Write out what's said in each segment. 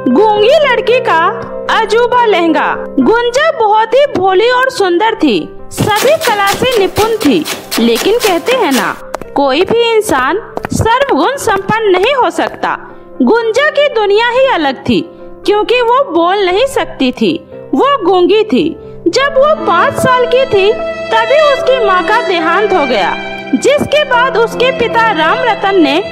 गूंगी लड़की का अजूबा लहंगा। गुंजा बहुत ही भोली और सुंदर थी, सभी कला से निपुण थी, लेकिन कहते हैं ना, कोई भी इंसान सर्वगुण संपन्न नहीं हो सकता। गुंजा की दुनिया ही अलग थी, क्योंकि वो बोल नहीं सकती थी, वो गूंगी थी। जब वो 5 साल की थी तभी उसकी माँ का देहांत हो गया, जिसके बाद उसके पिता राम रतन ने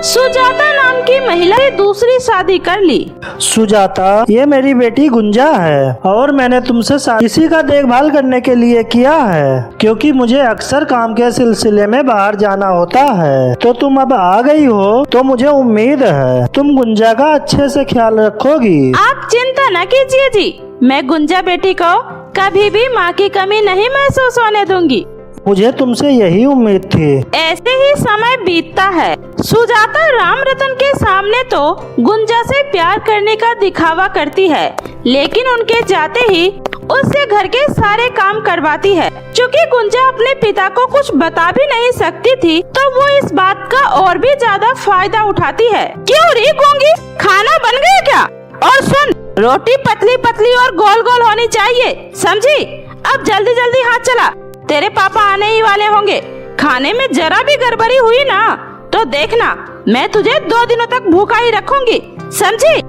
सुजाता नाम की महिला से दूसरी शादी कर ली। सुजाता, ये मेरी बेटी गुंजा है और मैंने तुमसे इसी का देखभाल करने के लिए किया है, क्योंकि मुझे अक्सर काम के सिलसिले में बाहर जाना होता है। तो तुम अब आ गई हो तो मुझे उम्मीद है तुम गुंजा का अच्छे से ख्याल रखोगी। आप चिंता न कीजिए जी, मैं गुंजा बेटी को कभी भी माँ की कमी नहीं महसूस होने दूंगी। मुझे तुमसे यही उम्मीद थी। ऐसे ही समय बीतता है। सुजाता राम रतन के सामने तो गुंजा से प्यार करने का दिखावा करती है, लेकिन उनके जाते ही उससे घर के सारे काम करवाती है। चूँकि गुंजा अपने पिता को कुछ बता भी नहीं सकती थी, तो वो इस बात का और भी ज्यादा फायदा उठाती है। क्यों रे गूंगी, खाना बन गया क्या? और सुन, रोटी पतली पतली और गोल गोल होनी चाहिए, समझी? अब जल्दी जल्दी हाथ चला, तेरे पापा आने ही वाले होंगे। खाने में जरा भी गड़बड़ी हुई ना तो देखना, मैं तुझे 2 दिनों तक भूखा ही रखूंगी, समझी?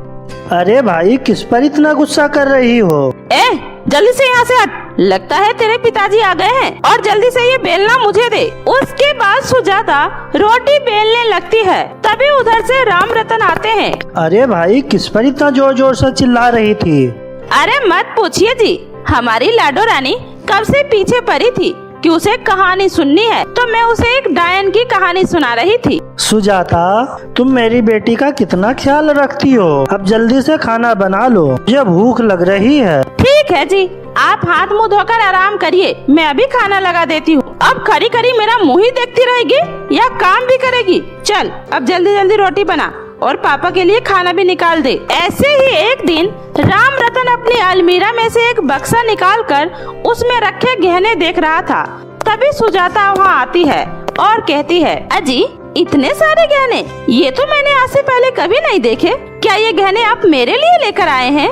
अरे भाई, किस पर इतना गुस्सा कर रही हो? जल्दी से यहाँ से हट, लगता है तेरे पिताजी आ गए हैं, और जल्दी से ये बेलना मुझे दे। उसके बाद सुजाता रोटी बेलने लगती है, तभी उधर से राम रतन आते हैं। अरे भाई, किस पर इतना जोर जोर से चिल्ला रही थी? अरे मत पूछिए जी, हमारी लाडो रानी कब से पीछे पड़ी थी कि उसे कहानी सुननी है, तो मैं उसे एक डायन की कहानी सुना रही थी। सुजाता, तुम मेरी बेटी का कितना ख्याल रखती हो। अब जल्दी से खाना बना लो, मुझे भूख लग रही है। ठीक है जी, आप हाथ मुंह धोकर आराम करिए, मैं अभी खाना लगा देती हूँ। अब खड़ी खड़ी मेरा मुँह ही देखती रहेगी या काम भी करेगी? चल अब जल्दी जल्दी रोटी बना और पापा के लिए खाना भी निकाल दे। ऐसे ही एक दिन राम रतन अपनी अलमीरा में से एक बक्सा निकालकर उसमें रखे गहने देख रहा था। तभी सुजाता वहाँ आती है और कहती है, अजी इतने सारे गहने, ये तो मैंने आज से पहले कभी नहीं देखे। क्या ये गहने आप मेरे लिए लेकर आए हैं?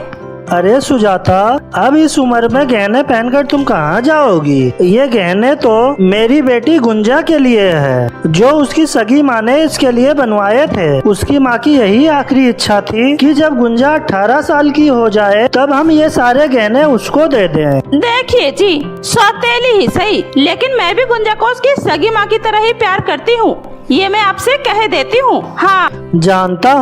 अरे सुजाता, अब इस उम्र में गहने पहनकर तुम कहाँ जाओगी? ये गहने तो मेरी बेटी गुंजा के लिए है, जो उसकी सगी माँ ने इसके लिए बनवाए थे। उसकी माँ की यही आखिरी इच्छा थी कि जब गुंजा 18 साल की हो जाए तब हम ये सारे गहने उसको दे दें। देखिए जी, सौतेली ही सही, लेकिन मैं भी गुंजा को उसकी सगी माँ की तरह ही प्यार करती हूँ, ये मैं आपसे कह देती हूँ। हाँ जानता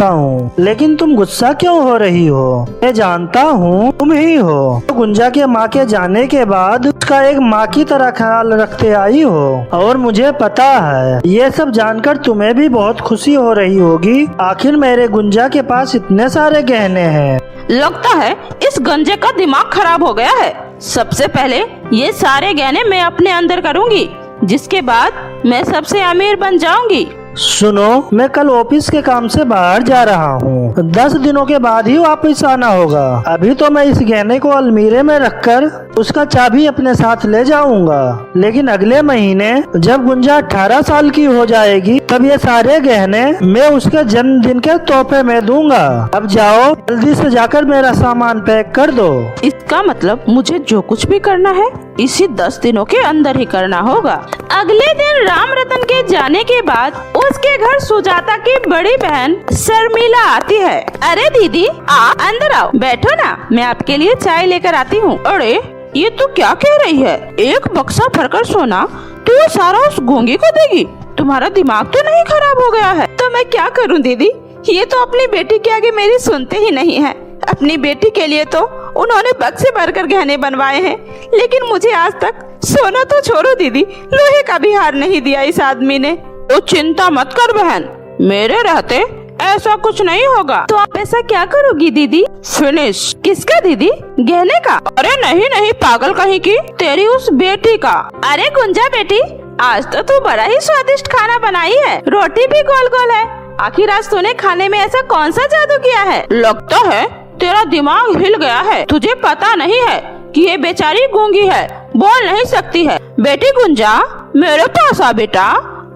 हूँ, लेकिन तुम गुस्सा क्यों हो रही हो? मैं जानता हूँ तुम ही हो, तो गुंजा के माँ के जाने के बाद उसका एक माँ की तरह ख्याल रखते आई हो, और मुझे पता है ये सब जानकर तुम्हें भी बहुत खुशी हो रही होगी। आखिर मेरे गुंजा के पास इतने सारे गहने हैं। लगता है इस गंजे का दिमाग खराब हो गया है। सबसे पहले ये सारे गहने मैं अपने अंदर करूँगी, जिसके बाद मैं सबसे अमीर बन जाऊंगी। सुनो, मैं कल ऑफिस के काम से बाहर जा रहा हूँ, 10 दिनों के बाद ही वापस आना होगा। अभी तो मैं इस गहने को अलमीरे में रखकर उसका चाबी अपने साथ ले जाऊंगा, लेकिन अगले महीने जब गुंजा 18 साल की हो जाएगी तब ये सारे गहने मैं उसके जन्मदिन के तोहफे में दूंगा। अब जाओ, जल्दी से जाकर मेरा सामान पैक कर दो। इसका मतलब मुझे जो कुछ भी करना है इसी 10 दिनों के अंदर ही करना होगा। अगले दिन राम रतन के जाने के बाद उसके घर सुजाता की बड़ी बहन शर्मिला आती है। अरे दीदी, अंदर आओ, बैठो ना, मैं आपके लिए चाय लेकर आती हूँ। अरे ये तू क्या कह रही है? एक बक्सा भरकर सोना तू ये सारा उस गूंगी को देगी? तुम्हारा दिमाग तो नहीं खराब हो गया है? तो मैं क्या करूँ दीदी, ये तो अपनी बेटी के आगे मेरी सुनते ही नहीं है। अपनी बेटी के लिए तो उन्होंने बक्से भरकर गहने बनवाए हैं, लेकिन मुझे आज तक सोना तो छोड़ो दीदी, लोहे का भी हार नहीं दिया इस आदमी ने। तो चिंता मत कर बहन, मेरे रहते ऐसा कुछ नहीं होगा। तो आप ऐसा क्या करोगी दीदी? फिनिश। किसका दीदी? गहने का? अरे नहीं नहीं पागल कहीं की, तेरी उस बेटी का। अरे गुंजा बेटी, आज तो तू बड़ा ही स्वादिष्ट खाना बनाई है, रोटी भी गोल गोल है। आखिर आज तूने खाने में ऐसा कौन सा जादू किया है? लगता है तेरा दिमाग हिल गया है। तुझे पता नहीं है कि ये बेचारी गूंगी है, बोल नहीं सकती है। बेटी गुंजा, मेरे पास आ बेटा,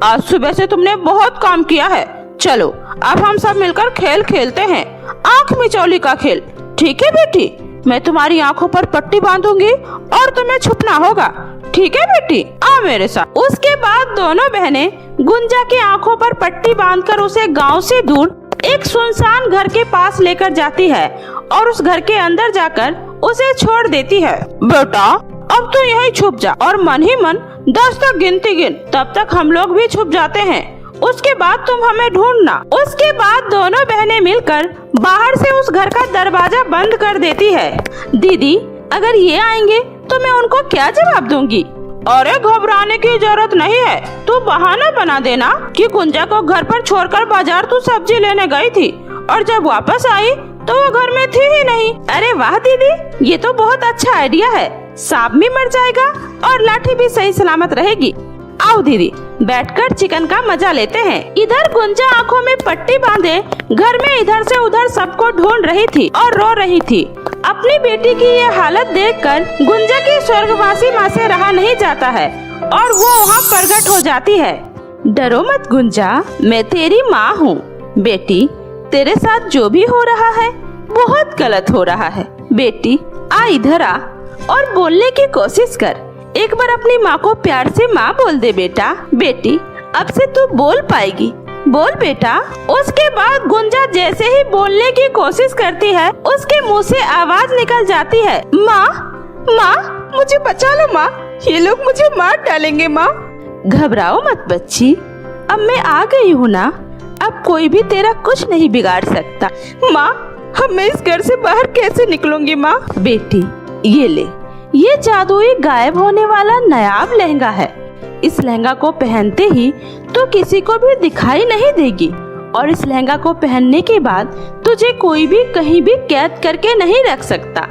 आज सुबह से तुमने बहुत काम किया है। चलो अब हम सब मिलकर खेल खेलते हैं, आँख मिचौली का खेल। ठीक है बेटी, मैं तुम्हारी आँखों पर पट्टी बांधूंगी और तुम्हें छुपना होगा। ठीक है बेटी, आ मेरे साथ। उसके बाद दोनों बहनें गुंजा की आँखों पर पट्टी बांधकर उसे गांव से दूर एक सुनसान घर के पास लेकर जाती है और उस घर के अंदर जाकर उसे छोड़ देती है। बेटा, अब तो यहीं छुप जा और मन ही मन 10 तक गिनती गिन, तब तक हम लोग भी छुप जाते हैं। उसके बाद तुम हमें ढूंढना। उसके बाद दोनों बहनें मिलकर बाहर से उस घर का दरवाजा बंद कर देती है। दीदी, अगर ये आएंगे तो मैं उनको क्या जवाब दूंगी? अरे घबराने की जरूरत नहीं है, तू बहाना बना देना कि गुंजा को घर पर छोड़कर बाजार तू सब्जी लेने गई थी और जब वापस आई तो वो घर में थी ही नहीं। अरे वाह दीदी, ये तो बहुत अच्छा आइडिया है। सांप भी मर जाएगा और लाठी भी सही सलामत रहेगी। आओ दीदी, बैठकर चिकन का मजा लेते हैं। इधर गुंजा आँखों में पट्टी बांधे घर में इधर से उधर सबको ढूंढ रही थी और रो रही थी। अपनी बेटी की ये हालत देखकर गुंजा की स्वर्गवासी माँ से रहा नहीं जाता है और वो वहाँ प्रकट हो जाती है। डरो मत गुंजा, मैं तेरी माँ हूँ। बेटी, तेरे साथ जो भी हो रहा है बहुत गलत हो रहा है। बेटी, आ इधर आ और बोलने की कोशिश कर। एक बार अपनी माँ को प्यार से माँ बोल दे बेटा। बेटी, अब से तू बोल पाएगी, बोल बेटा। उसके बाद गुंजा जैसे ही बोलने की कोशिश करती है उसके मुंह से आवाज निकल जाती है, माँ, माँ, मुझे बचा लो माँ, ये लोग मुझे मार डालेंगे माँ। घबराओ मत बच्ची, अब मैं आ गई हूँ ना, अब कोई भी तेरा कुछ नहीं बिगाड़ सकता। माँ, अब मैं इस घर से बाहर कैसे निकलूंगी माँ? बेटी, ये ले, ये जादुई गायब होने वाला नायाब लहंगा है। इस लहंगा को पहनते ही तो किसी को भी दिखाई नहीं देगी और इस लहंगा को पहनने के बाद तुझे कोई भी कहीं भी कैद करके नहीं रख सकता।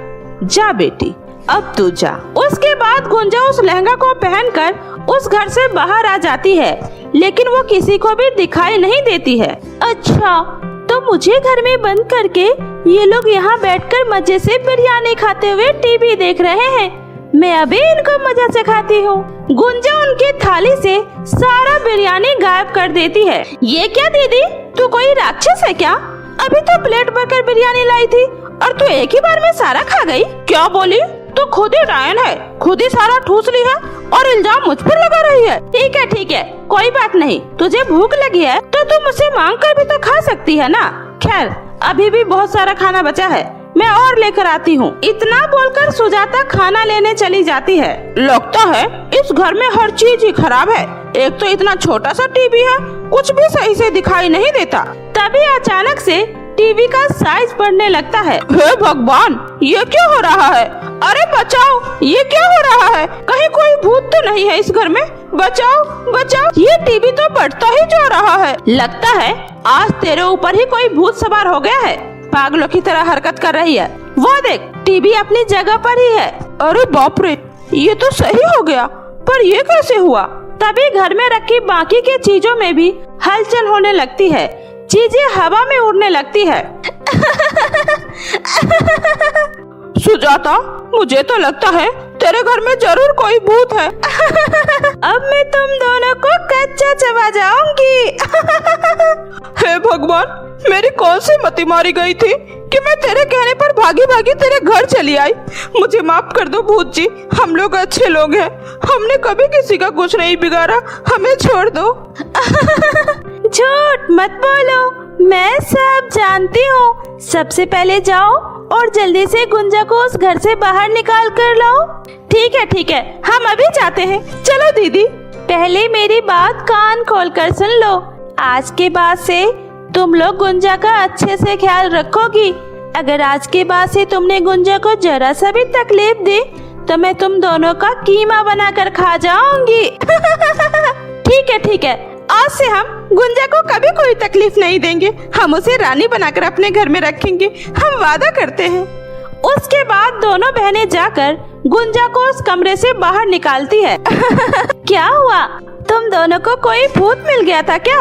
जा बेटी, अब तू जा। उसके बाद गुंजा उस लहंगा को पहनकर उस घर से बाहर आ जाती है, लेकिन वो किसी को भी दिखाई नहीं देती है। अच्छा, तो मुझे घर में बंद करके ये लोग यहाँ बैठकर मजे से बिरयानी खाते हुए टीवी देख रहे हैं। मैं अभी इनको मजा से खाती हूँ। गुंजा उनकी थाली से सारा बिरयानी गायब कर देती है। ये क्या दीदी, तू कोई राक्षस है क्या? अभी तो प्लेट भरकर बिरयानी लाई थी और तू एक ही बार में सारा खा गई। क्या बोली? तू खुद ही डायन है, खुद ही सारा ठूस ली है और इल्जाम मुझ पर लगा रही है। ठीक है, कोई बात नहीं। तुझे भूख लगी है तो तू मुझसे मांग कर भी तो खा सकती है ना। खैर, अभी भी बहुत सारा खाना बचा है, मैं और लेकर आती हूँ। इतना बोलकर सुजाता खाना लेने चली जाती है। लगता है इस घर में हर चीज ही खराब है। एक तो इतना छोटा सा टीवी है, कुछ भी सही से दिखाई नहीं देता। तभी अचानक से टीवी का साइज बढ़ने लगता है। हे भगवान, ये क्या हो रहा है? अरे बचाओ, ये क्या हो रहा है? कहीं कोई भूत तो नहीं है इस घर में? बचाओ, बचाओ। ये टीवी तो बढ़ता ही जा रहा है। लगता है आज तेरे ऊपर ही कोई भूत सवार हो गया है, पागलों की तरह हरकत कर रही है। वो देख, टीवी अपनी जगह पर ही है। अरे बाप रे, ये तो सही हो गया, पर ये कैसे हुआ? तभी घर में रखी बाकी की चीजों में भी हलचल होने लगती है, चीजें हवा में उड़ने लगती है। सुजाता, मुझे तो लगता है तेरे घर में जरूर कोई भूत है। अब मैं तुम दोनों को कच्चा चबा जाऊंगी। हे भगवान, मेरी कौन सी मति मारी गई थी कि मैं तेरे कहने पर भागी भागी तेरे घर चली आई। मुझे माफ कर दो भूत जी, हम लोग अच्छे लोग हैं, हमने कभी किसी का कुछ नहीं बिगाड़ा, हमें छोड़ दो। झूठ मत बोलो, मैं सब जानती हूँ। सबसे पहले जाओ और जल्दी से गुंजा को उस घर से बाहर निकाल कर लाओ। ठीक है, हम अभी जाते हैं। चलो दीदी, पहले मेरी बात कान खोल कर सुन लो। आज के बाद से तुम लोग गुंजा का अच्छे से ख्याल रखोगी। अगर आज के बाद से तुमने गुंजा को जरा सा भी तकलीफ दी तो मैं तुम दोनों का कीमा बनाकर खा जाऊंगी। ठीक है, आज से हम गुंजा को कभी कोई तकलीफ नहीं देंगे, हम उसे रानी बनाकर अपने घर में रखेंगे, हम वादा करते हैं। उसके बाद दोनों बहनें जाकर गुंजा को उस कमरे से बाहर निकालती है। क्या हुआ, तुम दोनों को कोई भूत मिल गया था क्या?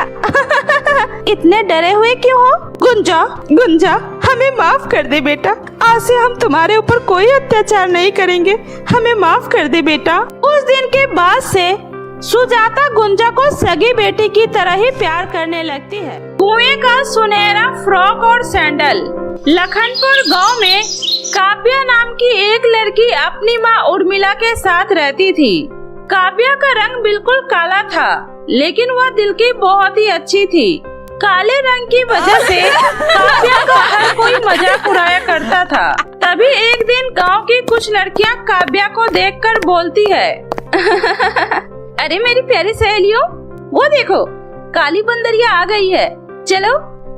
इतने डरे हुए क्यों हो? गुंजा, हमें माफ कर दे बेटा, आज से हम तुम्हारे ऊपर कोई अत्याचार नहीं करेंगे, हमें माफ कर दे बेटा। उस दिन के बाद से सुजाता गुंजा को सगी बेटी की तरह ही प्यार करने लगती है। कुएं का सुनहरा फ्रॉक और सैंडल। लखनपुर गांव में काव्या नाम की एक लड़की अपनी माँ उर्मिला के साथ रहती थी। काव्या का रंग बिल्कुल काला था, लेकिन वह दिल की बहुत ही अच्छी थी। काले रंग की वजह से काव्या का हर कोई मजाक उड़ाया करता था। तभी एक दिन गांव की कुछ लड़कियां काव्या को देखकर बोलती है अरे मेरी प्यारी सहेलियों, वो देखो काली बंदरिया आ गई है, चलो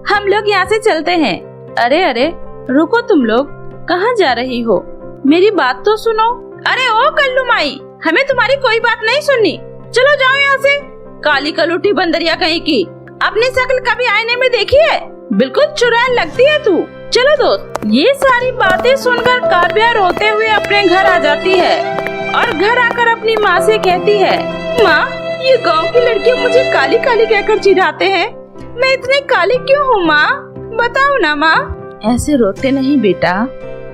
हम लोग यहाँ से चलते हैं। अरे अरे रुको, तुम लोग कहाँ जा रही हो? मेरी बात तो सुनो। अरे ओ कल्लू माई, हमें तुम्हारी कोई बात नहीं सुननी, चलो जाओ यहाँ से। काली कलूटी बंदरिया कहीं की, अपनी शक्ल कभी आईने में देखी है? बिल्कुल चुड़ैल लगती है तू। चलो दोस्त। ये सारी बातें सुनकर काव्या रोते हुए अपने घर आ जाती है और घर आकर अपनी माँ से कहती है, माँ ये गांव की लड़कियाँ मुझे काली काली कहकर चिढ़ाते हैं, मैं इतनी काली क्यों हूँ माँ, बताओ ना माँ। ऐसे रोते नहीं बेटा,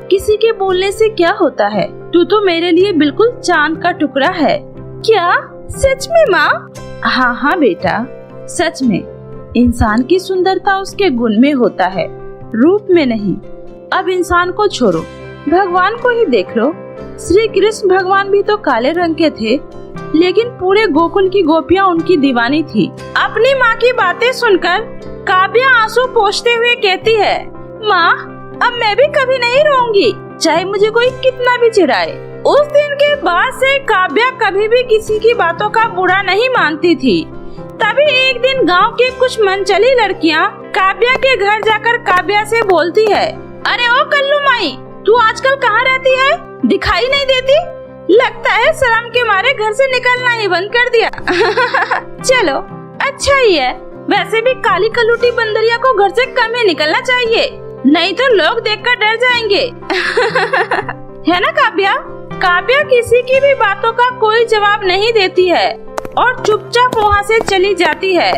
किसी के बोलने से क्या होता है, तू तो मेरे लिए बिल्कुल चांद का टुकड़ा है। क्या सच में माँ? हाँ हाँ बेटा, सच में। इंसान की सुंदरता उसके गुण में होता है, रूप में नहीं। अब इंसान को छोड़ो, भगवान को ही देख लो। श्री कृष्ण भगवान भी तो काले रंग के थे, लेकिन पूरे गोकुल की गोपियां उनकी दीवानी थी। अपनी माँ की बातें सुनकर काव्या आंसू पोंछते हुए कहती है, माँ अब मैं भी कभी नहीं रोऊंगी, चाहे मुझे कोई कितना भी चिढ़ाए। उस दिन के बाद से काव्या कभी भी किसी की बातों का बुरा नहीं मानती थी। तभी एक दिन गांव के कुछ मनचली लड़कियां काव्या के घर जाकर काव्या से बोलती है, अरे ओ कल्लू माई, तू आजकल कहाँ रहती है, दिखाई नहीं देती? लगता है शर्म के मारे घर से निकलना ही बंद कर दिया। चलो अच्छा ही है, वैसे भी काली कलूटी बंदरिया को घर से कम ही निकलना चाहिए, नहीं तो लोग देखकर डर जाएंगे। है ना काव्या? काव्या किसी की भी बातों का कोई जवाब नहीं देती है और चुपचाप वहाँ से चली जाती है।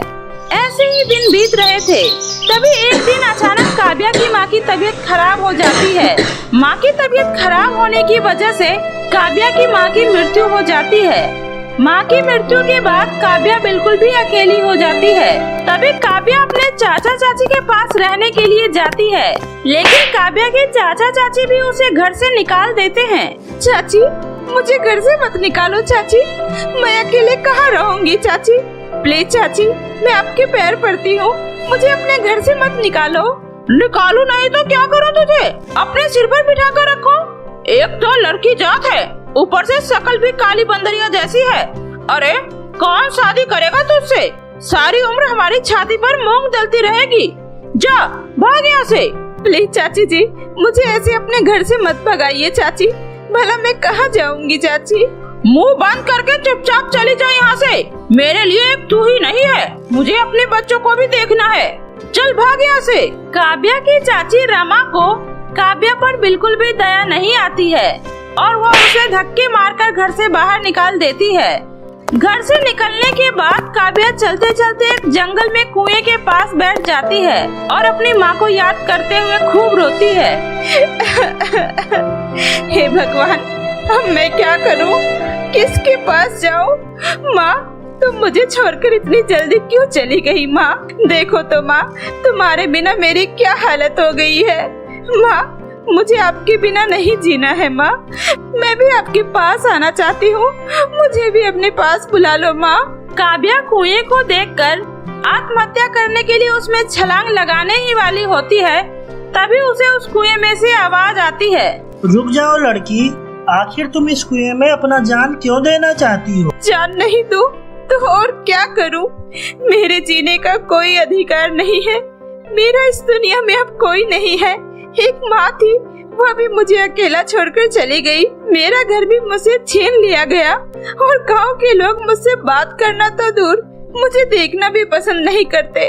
ऐसे ही दिन बीत रहे थे, तभी एक दिन अचानक काव्या की माँ की तबीयत खराब हो जाती है। माँ की तबीयत खराब होने की वजह से काव्या की माँ की मृत्यु हो जाती है। माँ की मृत्यु के बाद काव्या बिल्कुल भी अकेली हो जाती है। तभी काव्या अपने चाचा चाची के पास रहने के लिए जाती है, लेकिन काव्या के चाचा चाची भी उसे घर से निकाल देते हैं। चाची मुझे घर से मत निकालो चाची, मैं अकेले कहाँ रहूंगी चाची, प्लीज चाची मैं आपके पैर पड़ती हूँ, मुझे अपने घर से मत निकालो। निकालो नहीं तो क्या करो तुझे, अपने सिर पर बिठा कर रखो। एक तो लड़की जात है, ऊपर से शकल भी काली बंदरिया जैसी है। अरे कौन शादी करेगा तुझसे, सारी उम्र हमारी छाती पर मूंग दलती रहेगी। जा भाग यहाँ से। प्लीज चाची जी मुझे ऐसे अपने घर से मत भगाइए चाची, भला मैं कहाँ जाऊंगी चाची। मुंह बंद करके चुपचाप चली जाए यहाँ से, मेरे लिए एक तू ही नहीं है, मुझे अपने बच्चों को भी देखना है, चल भाग यहाँ से। काव्या की चाची रमा को काव्या पर बिल्कुल भी दया नहीं आती है और वो उसे धक्के मारकर घर से बाहर निकाल देती है। घर से निकलने के बाद काव्या चलते चलते एक जंगल में कुएं के पास बैठ जाती है और अपनी माँ को याद करते हुए खूब रोती है। हे भगवान, अब मैं क्या करूं, किसके पास जाऊं? माँ तुम मुझे छोड़कर इतनी जल्दी क्यों चली गई? माँ देखो तो माँ, तुम्हारे बिना मेरी क्या हालत हो गई है। माँ मुझे आपके बिना नहीं जीना है माँ, मैं भी आपके पास आना चाहती हूँ, मुझे भी अपने पास बुला लो माँ। काव्या कुएं को देखकर आत्महत्या करने के लिए उसमें छलांग लगाने ही वाली होती है, तभी उसे उस कुएं में से आवाज आती है, रुक जाओ लड़की, आखिर तुम इस कुएं में अपना जान क्यों देना चाहती हो? जान नहीं दूं तो और क्या करूं? मेरे जीने का कोई अधिकार नहीं है, मेरा इस दुनिया में अब कोई नहीं है। एक माँ थी, वह भी मुझे अकेला छोड़कर चली गई, मेरा घर भी मुझसे छीन लिया गया और गांव के लोग मुझसे बात करना तो दूर, मुझे देखना भी पसंद नहीं करते।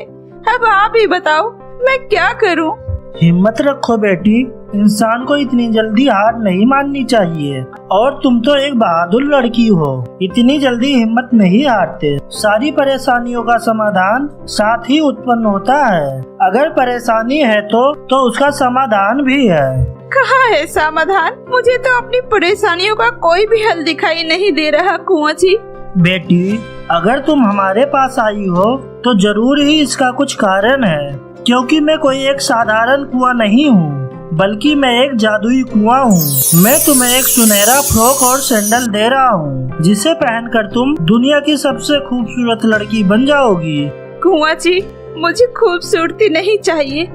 अब आप ही बताओ मैं क्या करूं? हिम्मत रखो बेटी, इंसान को इतनी जल्दी हार नहीं माननी चाहिए, और तुम तो एक बहादुर लड़की हो, इतनी जल्दी हिम्मत नहीं हारते। सारी परेशानियों का समाधान साथ ही उत्पन्न होता है, अगर परेशानी है तो उसका समाधान भी है। कहाँ है समाधान? मुझे तो अपनी परेशानियों का कोई भी हल दिखाई नहीं दे रहा कुंवर जी, बेटी, अगर तुम हमारे पास आई हो तो जरूर ही इसका कुछ कारण है, क्योंकि मैं कोई एक साधारण कुआं नहीं हूँ, बल्कि मैं एक जादुई कुआं हूँ। मैं तुम्हें एक सुनहरा फ्रॉक और सैंडल दे रहा हूँ, जिसे पहनकर तुम दुनिया की सबसे खूबसूरत लड़की बन जाओगी। कुआं जी, मुझे खूबसूरती नहीं चाहिए,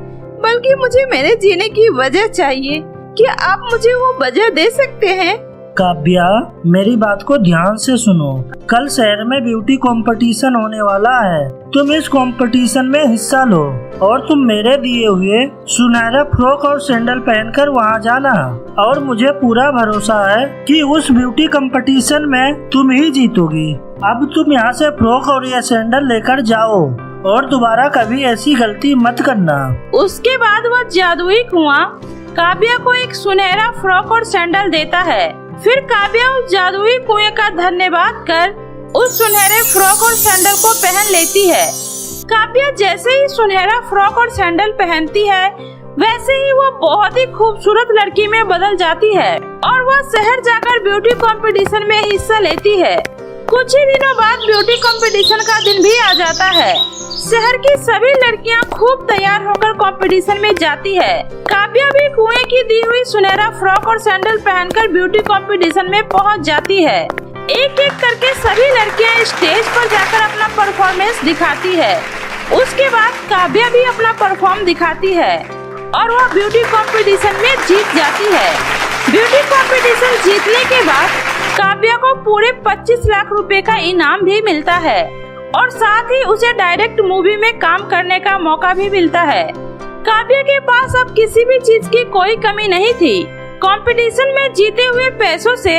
बल्कि मुझे मेरे जीने की वजह चाहिए। क्या आप मुझे वो वजह दे सकते हैं? काव्या, मेरी बात को ध्यान से सुनो। कल शहर में ब्यूटी कंपटीशन होने वाला है। तुम इस कंपटीशन में हिस्सा लो और तुम मेरे दिए हुए सुनहरा फ्रॉक और सैंडल पहनकर वहां जाना। और मुझे पूरा भरोसा है कि उस ब्यूटी कंपटीशन में तुम ही जीतोगी। अब तुम यहाँ से फ्रॉक और यह सैंडल लेकर जाओ और दोबारा कभी ऐसी गलती मत करना। उसके बाद वह जादुई कुआं काव्या को एक सुनहरा फ्रॉक और सैंडल देता है। फिर काव्या उस जादुई कुएं का धन्यवाद कर उस सुनहरे फ्रॉक और सैंडल को पहन लेती है। काव्या जैसे ही सुनहरा फ्रॉक और सैंडल पहनती है, वैसे ही वो बहुत ही खूबसूरत लड़की में बदल जाती है और वह शहर जाकर ब्यूटी कंपटीशन में हिस्सा लेती है। कुछ ही दिनों बाद ब्यूटी कंपटीशन का दिन भी आ जाता है। शहर की सभी लड़कियां खूब तैयार होकर कंपटीशन में जाती है। काव्या भी कुएं की दी हुई सुनहरा फ्रॉक और सैंडल पहनकर ब्यूटी कंपटीशन में पहुंच जाती है। एक एक करके सभी लड़कियां स्टेज पर जाकर अपना परफॉर्मेंस दिखाती है। उसके बाद काव्या भी अपना परफॉर्म दिखाती है और वह ब्यूटी कंपटीशन में जीत जाती है। ब्यूटी कंपटीशन जीतने के बाद काव्या को पूरे 25 लाख रुपए का इनाम भी मिलता है और साथ ही उसे डायरेक्ट मूवी में काम करने का मौका भी मिलता है। काव्या के पास अब किसी भी चीज की कोई कमी नहीं थी। कंपटीशन में जीते हुए पैसों से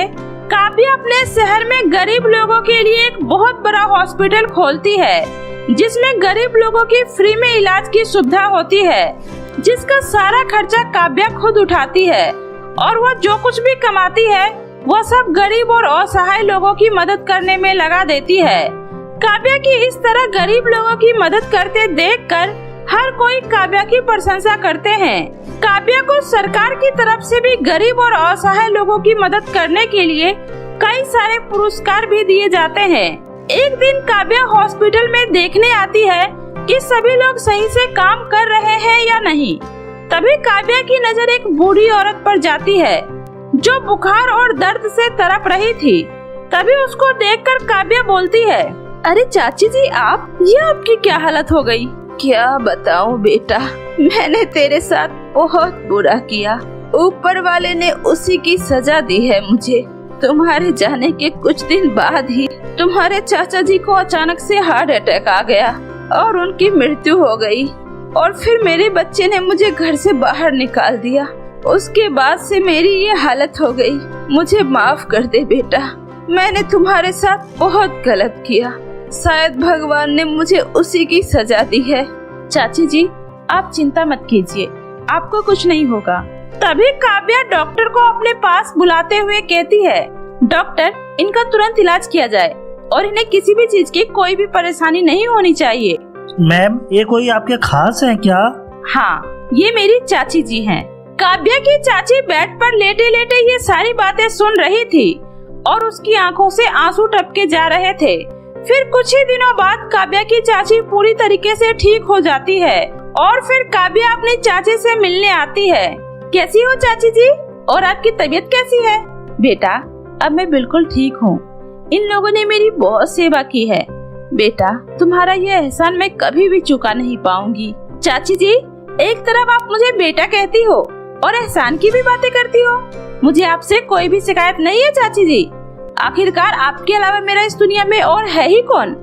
काव्या अपने शहर में गरीब लोगों के लिए एक बहुत बड़ा हॉस्पिटल खोलती है, जिसमें गरीब लोगों की फ्री में इलाज की सुविधा होती है, जिसका सारा खर्चा काव्या खुद उठाती है और वह जो कुछ भी कमाती है वह सब गरीब और असहाय लोगों की मदद करने में लगा देती है। काव्या की इस तरह गरीब लोगों की मदद करते देखकर हर कोई काव्या की प्रशंसा करते हैं। काव्या को सरकार की तरफ से भी गरीब और असहाय लोगों की मदद करने के लिए कई सारे पुरस्कार भी दिए जाते हैं। एक दिन काव्या हॉस्पिटल में देखने आती है कि सभी लोग सही से काम कर रहे हैं या नहीं। तभी काव्या की नजर एक बूढ़ी औरत पर जाती है जो बुखार और दर्द से तड़प रही थी। तभी उसको देखकर काव्या बोलती है, अरे चाची जी, आप ये आपकी क्या हालत हो गई? क्या बताऊं बेटा, मैंने तेरे साथ बहुत बुरा किया। ऊपर वाले ने उसी की सजा दी है मुझे। तुम्हारे जाने के कुछ दिन बाद ही तुम्हारे चाचा जी को अचानक से हार्ट अटैक आ गया और उनकी मृत्यु हो गई। और फिर मेरे बच्चे ने मुझे घर से बाहर निकाल दिया। उसके बाद से मेरी ये हालत हो गई। मुझे माफ कर दे बेटा, मैंने तुम्हारे साथ बहुत गलत किया। शायद भगवान ने मुझे उसी की सजा दी है। चाची जी, आप चिंता मत कीजिए, आपको कुछ नहीं होगा। तभी काव्या डॉक्टर को अपने पास बुलाते हुए कहती है, डॉक्टर, इनका तुरंत इलाज किया जाए और इन्हें किसी भी चीज की कोई भी परेशानी नहीं होनी चाहिए। मैम, ये कोई आपके खास हैं क्या? हाँ, ये मेरी चाची जी हैं। काव्या की चाची बेड पर लेटे लेटे ये सारी बातें सुन रही थी और उसकी आंखों से आंसू टपके जा रहे थे। फिर कुछ ही दिनों बाद काव्या की चाची पूरी तरीके से ठीक हो जाती है और फिर काव्या अपनी चाची से मिलने आती है। कैसी हो चाची जी, और आपकी तबीयत कैसी है? बेटा, अब मैं बिल्कुल ठीक हूँ। इन लोगों ने मेरी बहुत सेवा की है। बेटा, तुम्हारा ये एहसान मैं कभी भी चुका नहीं पाऊंगी। चाची जी, एक तरफ आप मुझे बेटा कहती हो और एहसान की भी बातें करती हो। मुझे आपसे कोई भी शिकायत नहीं है चाची जी। आखिरकार आपके अलावा मेरा इस दुनिया में और है ही कौन?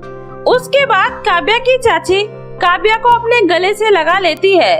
उसके बाद काव्या की चाची काव्या को अपने गले से लगा लेती है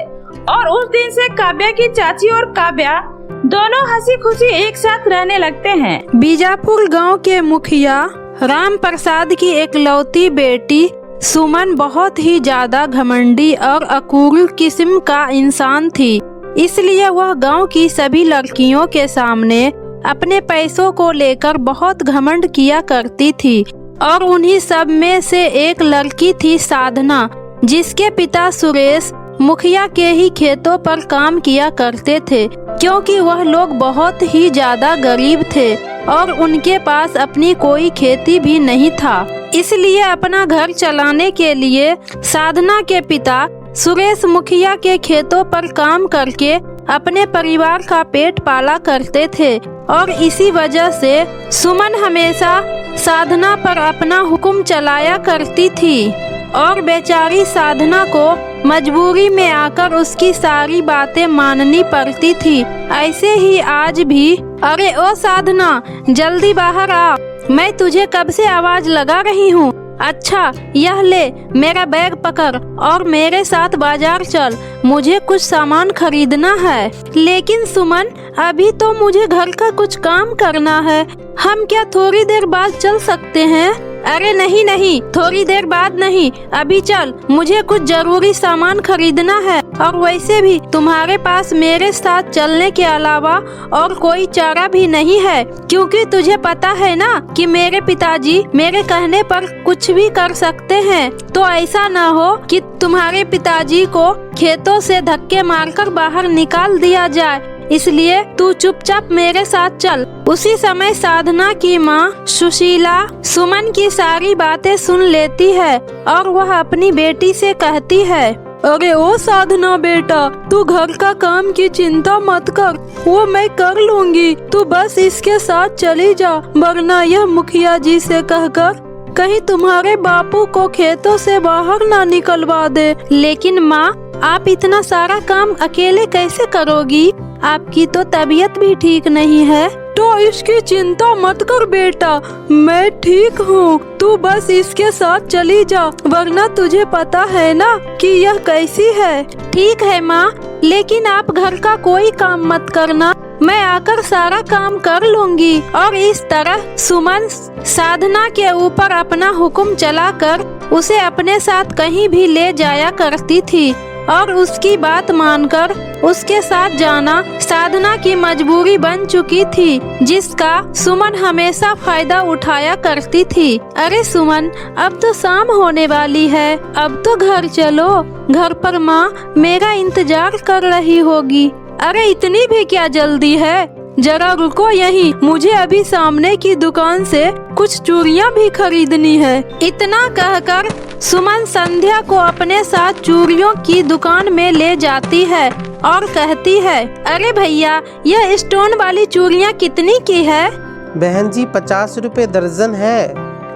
और उस दिन से काव्या की चाची और काव्या दोनों हंसी खुशी एक साथ रहने लगते हैं। बीजापुर गांव के मुखिया राम प्रसाद की एकलौती बेटी सुमन बहुत ही ज्यादा घमंडी और अकूल किस्म का इंसान थी। इसलिए वह गांव की सभी लड़कियों के सामने अपने पैसों को लेकर बहुत घमंड किया करती थी। और उन्हीं सब में से एक लड़की थी साधना, जिसके पिता सुरेश मुखिया के ही खेतों पर काम किया करते थे, क्योंकि वह लोग बहुत ही ज्यादा गरीब थे। और उनके पास अपनी कोई खेती भी नहीं था। इसलिए अपना घर चलाने के लिए साधना के पिता सुरेश मुखिया के खेतों पर काम करके अपने परिवार का पेट पाला करते थे और इसी वजह से सुमन हमेशा साधना पर अपना हुक्म चलाया करती थी और बेचारी साधना को मजबूरी में आकर उसकी सारी बातें माननी पड़ती थी। ऐसे ही आज भी। अरे ओ साधना, जल्दी बाहर आ, मैं तुझे कब से आवाज लगा रही हूँ। अच्छा यह ले, मेरा बैग पकड़ और मेरे साथ बाजार चल, मुझे कुछ सामान खरीदना है। लेकिन सुमन, अभी तो मुझे घर का कुछ काम करना है, हम क्या थोड़ी देर बाद चल सकते हैं? अरे नहीं नहीं, थोड़ी देर बाद नहीं, अभी चल, मुझे कुछ जरूरी सामान खरीदना है। और वैसे भी तुम्हारे पास मेरे साथ चलने के अलावा और कोई चारा भी नहीं है, क्योंकि तुझे पता है ना कि मेरे पिताजी मेरे कहने पर कुछ भी कर सकते हैं। तो ऐसा ना हो कि तुम्हारे पिताजी को खेतों से धक्के मारकर बाहर निकाल दिया जाए, इसलिए तू चुपचाप मेरे साथ चल। उसी समय साधना की माँ सुशीला सुमन की सारी बातें सुन लेती है और वह अपनी बेटी से कहती है, अरे ओ साधना बेटा, तू घर का काम की चिंता मत कर, वो मैं कर लूंगी, तू बस इसके साथ चली जा, वरना यह मुखिया जी से कहकर कहीं तुम्हारे बापू को खेतों से बाहर ना निकलवा दे। लेकिन माँ, आप इतना सारा काम अकेले कैसे करोगी? आपकी तो तबीयत भी ठीक नहीं है। तो इसकी चिंता मत कर बेटा, मैं ठीक हूँ, तू बस इसके साथ चली जा, वरना तुझे पता है ना कि यह कैसी है। ठीक है माँ, लेकिन आप घर का कोई काम मत करना, मैं आकर सारा काम कर लूंगी। और इस तरह सुमन साधना के ऊपर अपना हुक्म चलाकर उसे अपने साथ कहीं भी ले जाया करती थी और उसकी बात मानकर उसके साथ जाना साधना की मजबूरी बन चुकी थी, जिसका सुमन हमेशा फायदा उठाया करती थी। अरे सुमन, अब तो शाम होने वाली है, अब तो घर चलो, घर पर माँ मेरा इंतजार कर रही होगी। अरे इतनी भी क्या जल्दी है, जरा रुको यहीं, मुझे अभी सामने की दुकान से कुछ चूड़ियाँ भी खरीदनी है। इतना कहकर सुमन संध्या को अपने साथ चूड़ियों की दुकान में ले जाती है और कहती है, अरे भैया, यह स्टोन वाली चूड़ियाँ कितनी की है? बहन जी 50 रुपए दर्जन है।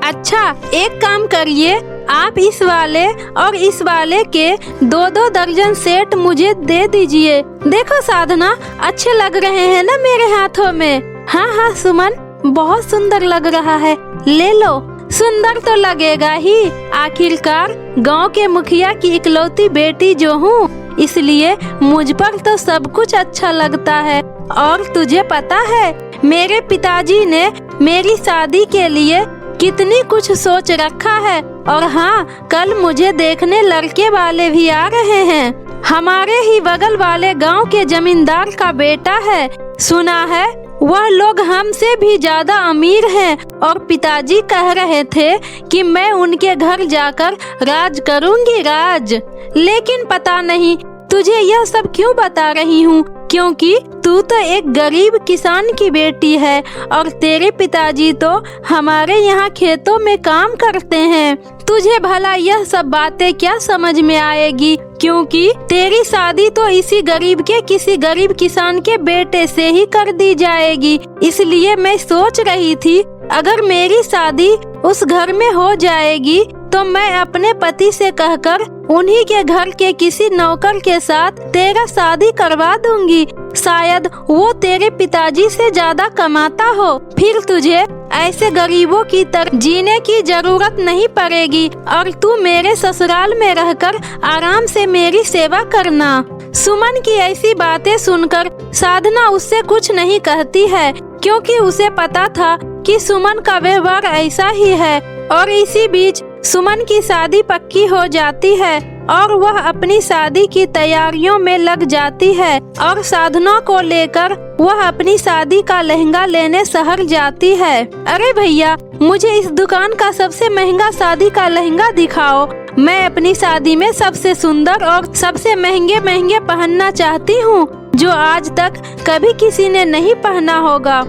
अच्छा, एक काम करिए, आप इस वाले और इस वाले के 2-2 दर्जन सेट मुझे दे दीजिए। देखो साधना, अच्छे लग रहे हैं ना मेरे हाथों में? हाँ हाँ सुमन, बहुत सुंदर लग रहा है, ले लो। सुंदर तो लगेगा ही, आखिरकार गांव के मुखिया की इकलौती बेटी जो हूँ, इसलिए मुझ पर तो सब कुछ अच्छा लगता है। और तुझे पता है, मेरे पिताजी ने मेरी शादी के लिए कितनी कुछ सोच रखा है। और हाँ, कल मुझे देखने लड़के वाले भी आ रहे हैं, हमारे ही बगल वाले गांव के जमींदार का बेटा है। सुना है वह लोग हमसे भी ज्यादा अमीर हैं और पिताजी कह रहे थे कि मैं उनके घर जाकर राज करूंगी, राज। लेकिन पता नहीं तुझे यह सब क्यों बता रही हूँ, क्योंकि तू तो एक गरीब किसान की बेटी है और तेरे पिताजी तो हमारे यहाँ खेतों में काम करते हैं। तुझे भला यह सब बातें क्या समझ में आएगी, क्योंकि तेरी शादी तो इसी गरीब के किसी गरीब किसान के बेटे से ही कर दी जाएगी। इसलिए मैं सोच रही थी, अगर मेरी शादी उस घर में हो जाएगी तो मैं अपने पति से कहकर उन्हीं के घर के किसी नौकर के साथ तेरा शादी करवा दूंगी। शायद वो तेरे पिताजी से ज्यादा कमाता हो, फिर तुझे ऐसे गरीबों की तरह जीने की जरूरत नहीं पड़ेगी और तू मेरे ससुराल में रहकर आराम से मेरी सेवा करना। सुमन की ऐसी बातें सुनकर साधना उससे कुछ नहीं कहती है, क्योंकि उसे पता था कि सुमन का व्यवहार ऐसा ही है। और इसी बीच सुमन की शादी पक्की हो जाती है और वह अपनी शादी की तैयारियों में लग जाती है और साधना को लेकर वह अपनी शादी का लहंगा लेने शहर जाती है। अरे भैया, मुझे इस दुकान का सबसे महंगा शादी का लहंगा दिखाओ, मैं अपनी शादी में सबसे सुंदर और सबसे महंगे पहनना चाहती हूँ, जो आज तक कभी किसी ने नहीं पहना होगा।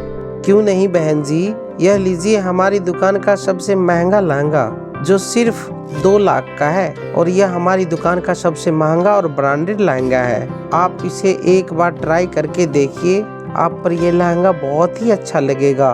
क्यों नहीं बहन जी, यह लीजिए हमारी दुकान का सबसे महंगा लहंगा जो सिर्फ 2 लाख का है, और यह हमारी दुकान का सबसे महंगा और ब्रांडेड लहंगा है। आप इसे एक बार ट्राई करके देखिए, आप पर यह लहंगा बहुत ही अच्छा लगेगा।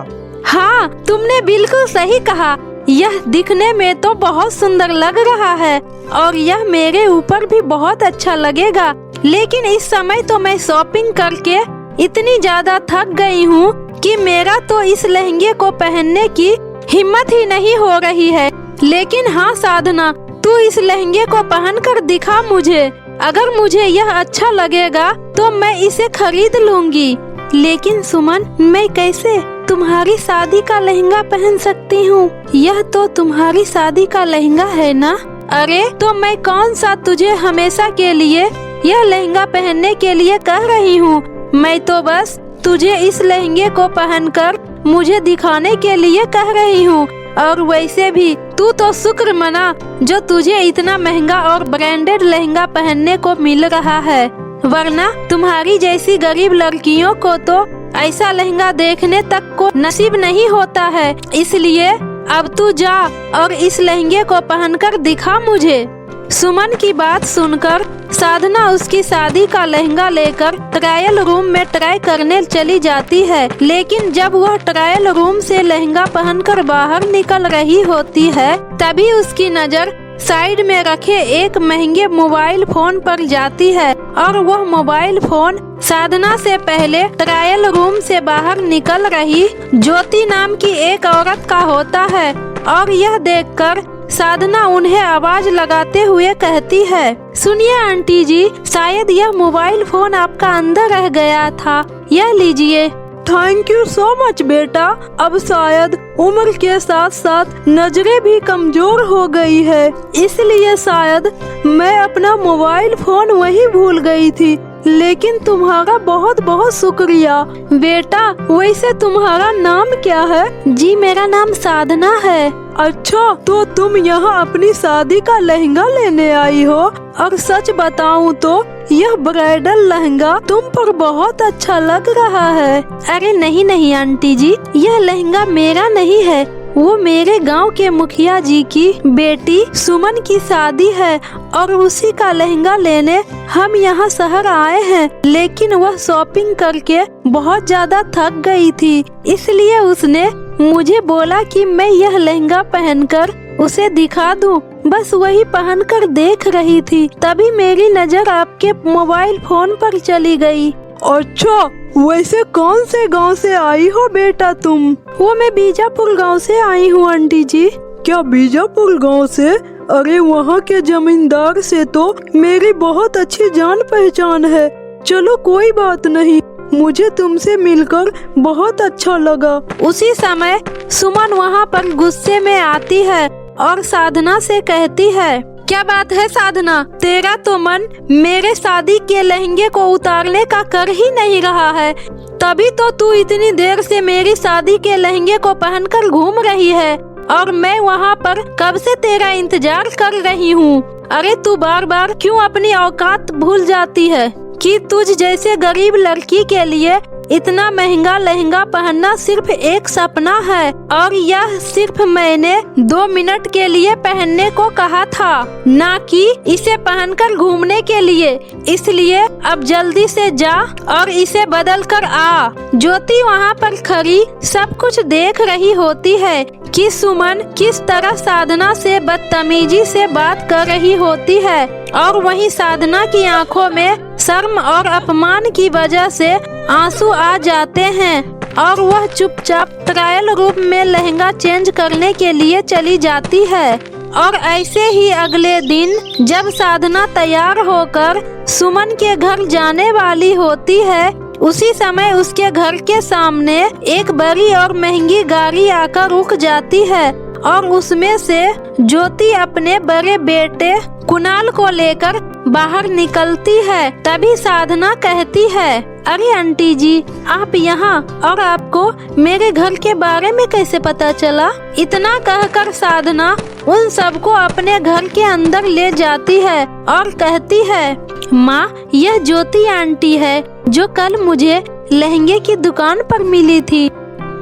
हाँ, तुमने बिल्कुल सही कहा। यह दिखने में तो बहुत सुंदर लग रहा है और यह मेरे ऊपर भी बहुत अच्छा लगेगा, लेकिन इस समय तो मैं शॉपिंग करके इतनी ज्यादा थक गई हूँ कि मेरा तो इस लहंगे को पहनने की हिम्मत ही नहीं हो रही है। लेकिन हाँ साधना, तू इस लहंगे को पहनकर दिखा मुझे। अगर मुझे यह अच्छा लगेगा तो मैं इसे खरीद लूंगी। लेकिन सुमन, मैं कैसे तुम्हारी शादी का लहंगा पहन सकती हूँ? यह तो तुम्हारी शादी का लहंगा है ना? अरे तो मैं कौन सा तुझे हमेशा के लिए यह लहंगा पहनने के लिए कह रही हूँ। मैं तो बस तुझे इस लहंगे को पहनकर मुझे दिखाने के लिए कह रही हूँ। और वैसे भी तू तो शुक्र मना जो तुझे इतना महंगा और ब्रांडेड लहंगा पहनने को मिल रहा है, वरना तुम्हारी जैसी गरीब लड़कियों को तो ऐसा लहंगा देखने तक को नसीब नहीं होता है। इसलिए अब तू जा और इस लहंगे को पहनकर दिखा मुझे। सुमन की बात सुनकर साधना उसकी शादी का लहंगा लेकर ट्रायल रूम में ट्राई करने चली जाती है। लेकिन जब वह ट्रायल रूम से लहंगा पहनकर बाहर निकल रही होती है, तभी उसकी नजर साइड में रखे एक महंगे मोबाइल फोन पर जाती है और वह मोबाइल फोन साधना से पहले ट्रायल रूम से बाहर निकल रही ज्योति नाम की एक औरत का होता है। और यह देखकर साधना उन्हें आवाज लगाते हुए कहती है, सुनिए आंटी जी, शायद यह मोबाइल फोन आपका अंदर रह गया था, यह लीजिए। थैंक यू सो मच बेटा। अब शायद उम्र के साथ साथ नजरें भी कमजोर हो गई है, इसलिए शायद मैं अपना मोबाइल फोन वहीं भूल गई थी। लेकिन तुम्हारा बहुत बहुत शुक्रिया। बेटा, वैसे तुम्हारा नाम क्या है? जी, मेरा नाम साधना है। अच्छा, तो तुम यहाँ अपनी शादी का लहंगा लेने आई हो? और सच बताऊँ तो यह ब्राइडल लहंगा तुम पर बहुत अच्छा लग रहा है। अरे नहीं नहीं आंटी जी, यह लहंगा मेरा नहीं है, वो मेरे गांव के मुखिया जी की बेटी सुमन की शादी है और उसी का लहंगा लेने हम यहाँ शहर आए हैं। लेकिन वह शॉपिंग करके बहुत ज्यादा थक गई थी, इसलिए उसने मुझे बोला कि मैं यह लहंगा पहनकर उसे दिखा दूं। बस वही पहनकर देख रही थी, तभी मेरी नजर आपके मोबाइल फोन पर चली गई। अच्छा, वैसे कौन से गांव से आई हो बेटा तुम? वो मैं बीजापुर गांव से आई हूँ आंटी जी। क्या बीजापुर गांव से? अरे वहाँ के जमींदार से तो मेरी बहुत अच्छी जान पहचान है। चलो कोई बात नहीं, मुझे तुमसे मिलकर बहुत अच्छा लगा। उसी समय सुमन वहाँ पर गुस्से में आती है और साधना से कहती है, क्या बात है साधना, तेरा तो मन मेरे शादी के लहंगे को उतारने का कर ही नहीं रहा है। तभी तो तू इतनी देर से मेरी शादी के लहंगे को पहनकर घूम रही है और मैं वहाँ पर कब से तेरा इंतजार कर रही हूँ। अरे तू बार बार क्यों अपनी औकात भूल जाती है कि तुझ जैसे गरीब लड़की के लिए इतना महंगा लहंगा पहनना सिर्फ एक सपना है और यह सिर्फ मैंने 2 मिनट के लिए पहनने को कहा था, ना कि इसे पहनकर घूमने के लिए। इसलिए अब जल्दी से जा और इसे बदल कर आ। ज्योति वहाँ पर खड़ी सब कुछ देख रही होती है कि सुमन किस तरह साधना से बदतमीजी से बात कर रही होती है और वहीं साधना की आंखों में शर्म और अपमान की वजह से आंसू आ जाते हैं और वह चुपचाप ट्रायल रूम में लहंगा चेंज करने के लिए चली जाती है। और ऐसे ही अगले दिन जब साधना तैयार होकर सुमन के घर जाने वाली होती है, उसी समय उसके घर के सामने एक बड़ी और महंगी गाड़ी आकर रुक जाती है और उसमें से ज्योति अपने बड़े बेटे कुणाल को लेकर बाहर निकलती है। तभी साधना कहती है, अरे आंटी जी, आप यहाँ, और आपको मेरे घर के बारे में कैसे पता चला? इतना कहकर साधना उन सबको अपने घर के अंदर ले जाती है और कहती है, माँ, यह ज्योति आंटी है जो कल मुझे लहंगे की दुकान पर मिली थी।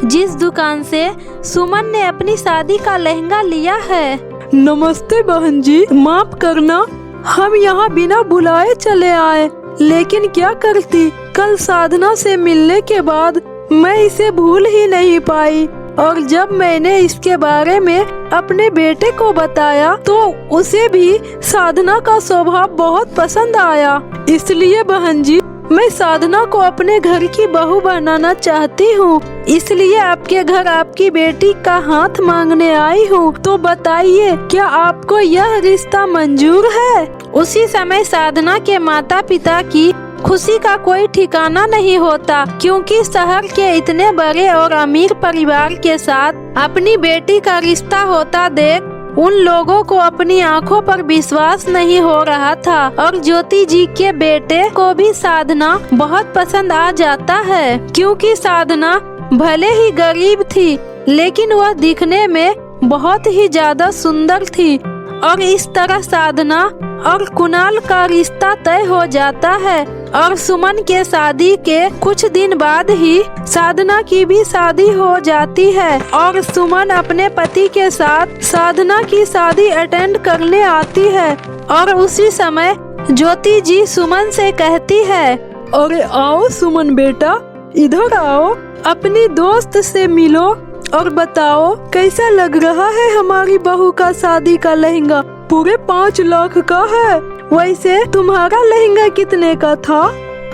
जिस दुकान से सुमन ने अपनी शादी का लहंगा लिया है। नमस्ते बहन जी, माफ करना, हम यहाँ बिना बुलाए चले आए, लेकिन क्या करती, कल साधना से मिलने के बाद मैं इसे भूल ही नहीं पाई। और जब मैंने इसके बारे में अपने बेटे को बताया तो उसे भी साधना का स्वभाव बहुत पसंद आया। इसलिए बहन जी, मैं साधना को अपने घर की बहू बनाना चाहती हूँ, इसलिए आपके घर आपकी बेटी का हाथ मांगने आई हूँ। तो बताइए, क्या आपको यह रिश्ता मंजूर है? उसी समय साधना के माता पिता की खुशी का कोई ठिकाना नहीं होता, क्योंकि शहर के इतने बड़े और अमीर परिवार के साथ अपनी बेटी का रिश्ता होता देख उन लोगों को अपनी आंखों पर विश्वास नहीं हो रहा था। और ज्योति जी के बेटे को भी साधना बहुत पसंद आ जाता है, क्योंकि साधना भले ही गरीब थी, लेकिन वह दिखने में बहुत ही ज्यादा सुंदर थी। और इस तरह साधना और कुणाल का रिश्ता तय हो जाता है। और सुमन के शादी के कुछ दिन बाद ही साधना की भी शादी हो जाती है। और सुमन अपने पति के साथ साधना की शादी अटेंड करने आती है। और उसी समय ज्योति जी सुमन से कहती है, अरे आओ सुमन बेटा, इधर आओ, अपनी दोस्त से मिलो और बताओ कैसा लग रहा है हमारी बहू का शादी का लहंगा। पूरे 5 लाख का है। वैसे तुम्हारा लहंगा कितने का था?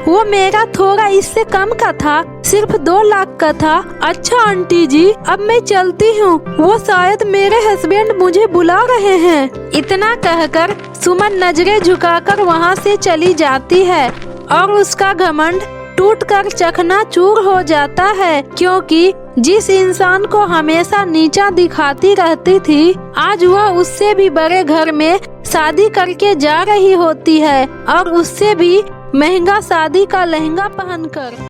वो मेरा थोड़ा इससे कम का था, सिर्फ 2 लाख का था। अच्छा आंटी जी, अब मैं चलती हूँ, वो शायद मेरे हस्बैंड मुझे बुला रहे हैं। इतना कहकर सुमन नजरें झुकाकर वहाँ से चली जाती है और उसका घमंड टूटकर चकनाचूर हो जाता है, क्योंकि जिस इंसान को हमेशा नीचा दिखाती रहती थी, आज वह उससे भी बड़े घर में शादी करके जा रही होती है, और उससे भी महंगा शादी का लहंगा पहनकर।